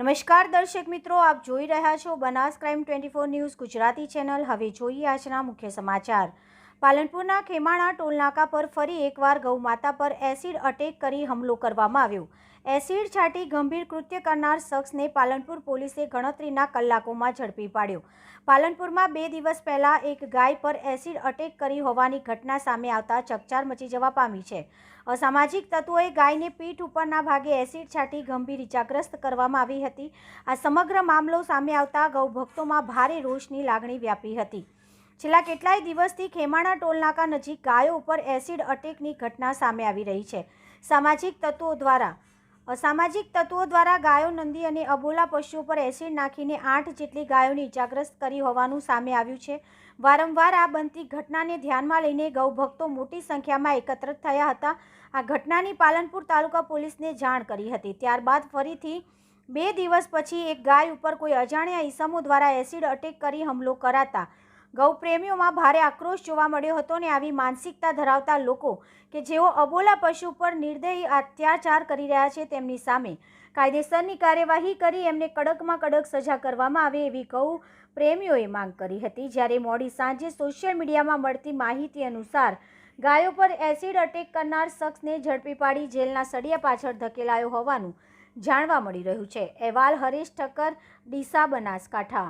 નમસ્કાર દર્શક મિત્રો, આપ જોઈ રહ્યા છો Banas crime 24 news Gujarati channel. હવે જોઈએ આજના મુખ્ય સમાચાર। પાલનપુરના ખેમાણા ટોલનાકા પર ફરી એકવાર ગૌમાતા પર એસિડ અટેક કરી હુમલો કરવામાં આવ્યો। એસિડ છાંટી ગંભીર કૃત્ય કરનાર શખ્સને પાલનપુર પોલીસે ગણતરીના કલાકોમાં ઝડપી પાડ્યો। પાલનપુરમાં 2 દિવસ પહેલા એક ગાય પર એસિડ અટેક કરી હોવાની ઘટના સામે આવતા ચકચાર મચી જવા પામી છે। અસામાજિક તત્વોએ ગાયને પીઠ ઉપરના ભાગે એસિડ છાંટી ગંભીર ઇજાગ્રસ્ત કરવામાં આવી હતી। આ સમગ્ર મામલો સામે આવતા ગૌભક્તોમાં ભારે રોષની લાગણી વ્યાપી હતી। છેલ્લા કેટલાય દિવસથી ખેમાણા ટોલનાકા નજીક ગાયો ઉપર એસિડ અટેકની ઘટના સામે આવી રહી છે। અસામાજિક તત્વો દ્વારા ગાયો, નંદી અને અબોલા પશુઓ પર એસિડ નાખીને 8 જેટલી ગાયોને ઇજાગ્રસ્ત કરી હોવાનું સામે આવ્યું છે। વારંવાર આ બનતી ઘટનાને ધ્યાનમાં લઈને ગૌભક્તો મોટી સંખ્યામાં એકત્રિત થયા હતા। આ ઘટનાની પાલનપુર તાલુકા પોલીસને જાણ કરી હતી। ત્યારબાદ ફરીથી 2 દિવસ પછી એક ગાય ઉપર કોઈ અજાણ્યા ઈસમો દ્વારા એસિડ અટેક કરી હુમલો કરાતા ગૌપ્રેમીઓમાં ભારે આક્રોશ જોવા મળ્યો હતો અને આવી માનસિકતા ધરાવતા લોકો કે જેઓ અબોલા પશુ પર નિર્દયી અત્યાચાર કરી રહ્યા છે તેમની સામે કાયદેસરની કાર્યવાહી કરી એમને કડકમાં કડક સજા કરવામાં આવે એવી ગૌ પ્રેમીઓએ માંગ કરી હતી। જ્યારે મોડી સાંજે સોશિયલ મીડિયામાં મળતી માહિતી અનુસાર ગાયો પર એસિડ અટેક કરનાર શખ્સને ઝડપી પાડી જેલના સળિયા પાછળ ધકેલાયો હોવાનું જાણવા મળી રહ્યું છે। અહેવાલ હરેશ ઠક્કર, ડીસા, બનાસકાંઠા।